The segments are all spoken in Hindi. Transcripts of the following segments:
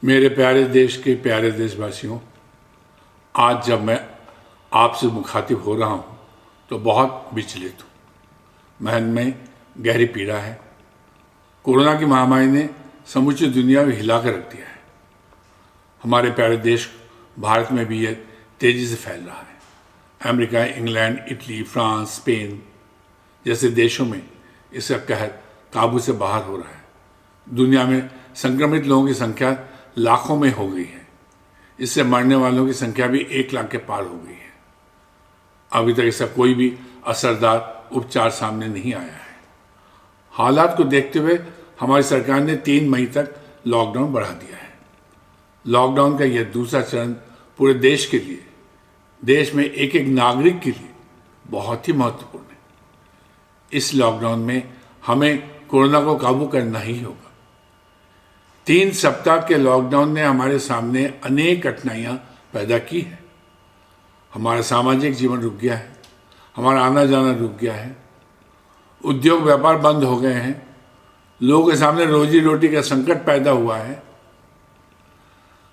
मेरे प्यारे देश के प्यारे देशवासियों, आज जब मैं आपसे मुखातिब हो रहा हूँ तो बहुत विचलित हूँ। मन में गहरी पीड़ा है। कोरोना की महामारी ने समूची दुनिया में हिला कर रख दिया है। हमारे प्यारे देश भारत में भी यह तेज़ी से फैल रहा है। America, England, Italy, France, Spain जैसे देशों में इसका कहर काबू से बाहर हो रहा है। दुनिया में संक्रमित लोगों की संख्या लाखों में हो गई है। इससे मरने वालों की संख्या भी 1 लाख के पार हो गई है। अभी तक इसका कोई भी असरदार उपचार सामने नहीं आया है। हालात को देखते हुए हमारी सरकार ने 3 मई तक लॉकडाउन बढ़ा दिया है। लॉकडाउन का यह दूसरा चरण पूरे देश के लिए, देश में एक एक नागरिक के लिए बहुत ही महत्वपूर्ण है। इस लॉकडाउन में हमें कोरोना को काबू करना ही होगा। 3 सप्ताह के लॉकडाउन ने हमारे सामने अनेक कठिनाइयां पैदा की है। हमारा सामाजिक जीवन रुक गया है, हमारा आना जाना रुक गया है, उद्योग व्यापार बंद हो गए हैं, लोगों के सामने रोजी रोटी का संकट पैदा हुआ है,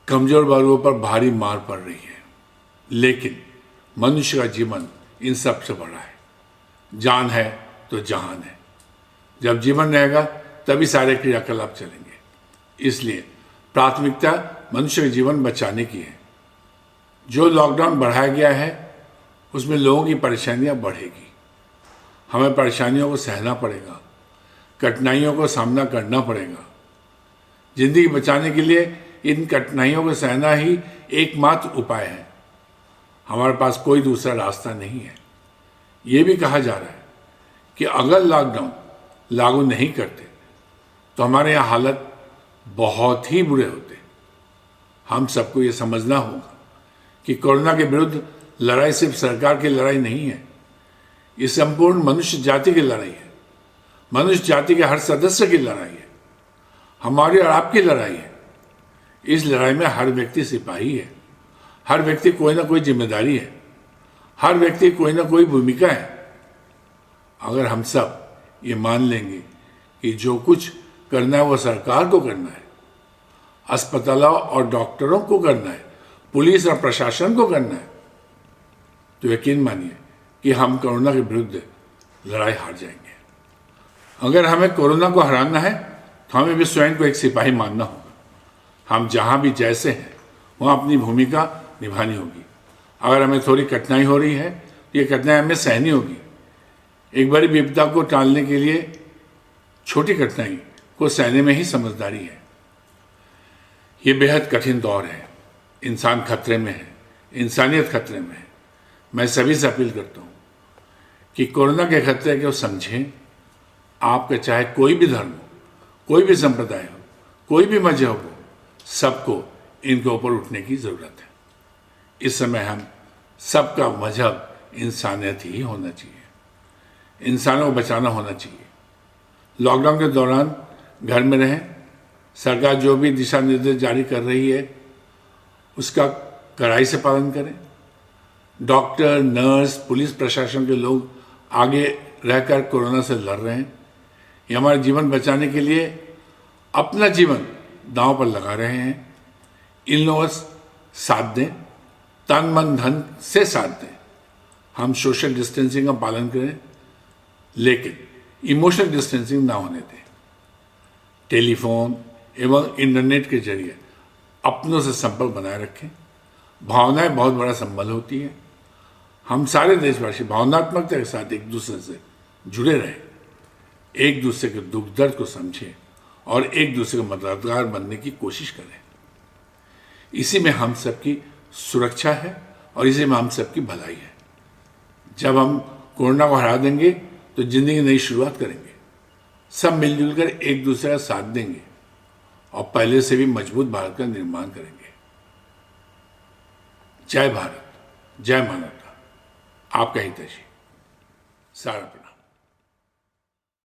कमजोर वर्गों पर भारी मार पड़ रही है। लेकिन मनुष्य का जीवन इन सब से बड़ा है। जान है तो जहान है। जब जीवन रहेगा तभी सारे क्रियाकलाप चलेंगे। इसलिए प्राथमिकता मनुष्य का जीवन बचाने की है। जो लॉकडाउन बढ़ाया गया है उसमें लोगों की परेशानियां बढ़ेगी। हमें परेशानियों को सहना पड़ेगा, कठिनाइयों को सामना करना पड़ेगा। जिंदगी बचाने के लिए इन कठिनाइयों को सहना ही एकमात्र उपाय है। हमारे पास कोई दूसरा रास्ता नहीं है। ये भी कहा जा रहा है कि अगर लॉकडाउन लागू नहीं करते तो हमारे यहाँ हालत बहुत ही बुरे होते। हम सबको ये समझना होगा कि कोरोना के विरुद्ध लड़ाई सिर्फ सरकार की लड़ाई नहीं है, ये संपूर्ण मनुष्य जाति की लड़ाई है। मनुष्य जाति के हर सदस्य की लड़ाई है, हमारी और आपकी लड़ाई है। इस लड़ाई में हर व्यक्ति सिपाही है, हर व्यक्ति कोई ना कोई जिम्मेदारी है, हर व्यक्ति कोई ना कोई भूमिका है। अगर हम सब ये मान लेंगे कि जो कुछ करना है वो सरकार को करना है, अस्पतालों और डॉक्टरों को करना है, पुलिस और प्रशासन को करना है, तो यकीन मानिए कि हम कोरोना के विरुद्ध लड़ाई हार जाएंगे। अगर हमें कोरोना को हराना है तो हमें भी स्वयं को एक सिपाही मानना होगा। हम जहाँ भी जैसे हैं वहाँ अपनी भूमिका निभानी होगी। अगर हमें थोड़ी कठिनाई हो रही है तो ये कठिनाई हमें सहनी होगी। एक बड़ी विपदा को टालने के लिए छोटी कठिनाई को सहने में ही समझदारी है। ये बेहद कठिन दौर है। इंसान खतरे में है, इंसानियत खतरे में है। मैं सभी से अपील करता हूँ कि कोरोना के खतरे को समझें। आपका चाहे कोई भी धर्म हो, कोई भी संप्रदाय हो, कोई भी मजहब हो, सबको इनके ऊपर उठने की ज़रूरत है। इस समय हम सबका मजहब इंसानियत ही होना चाहिए, इंसानों को बचाना होना चाहिए। लॉकडाउन के दौरान घर में रहें। सरकार जो भी दिशा निर्देश जारी कर रही है उसका कड़ाई से पालन करें। डॉक्टर, नर्स, पुलिस प्रशासन के लोग आगे रहकर कोरोना से लड़ रहे हैं। ये हमारे जीवन बचाने के लिए अपना जीवन दांव पर लगा रहे हैं। इन लोगों साथ दें, तन मन धन से साथ दें। हम सोशल डिस्टेंसिंग का पालन करें, लेकिन इमोशनल डिस्टेंसिंग ना होने दें। टेलीफोन एवं इंटरनेट के जरिए अपनों से संपर्क बनाए रखें। भावनाएं बहुत बड़ा संबल होती है। हम सारे देशवासी भावनात्मकता के साथ एक दूसरे से जुड़े रहें, एक दूसरे के दुख दर्द को समझें और एक दूसरे के मददगार बनने की कोशिश करें। इसी में हम सबकी सुरक्षा है और इसी में हम सबकी भलाई है। जब हम कोरोना को हरा देंगे तो जिंदगी नई शुरुआत करेंगे। सब मिलजुल कर एक दूसरे का साथ देंगे और पहले से भी मजबूत भारत का निर्माण करेंगे। जय भारत, जय मानवता। आपका हितैषी सारा प्रणाम।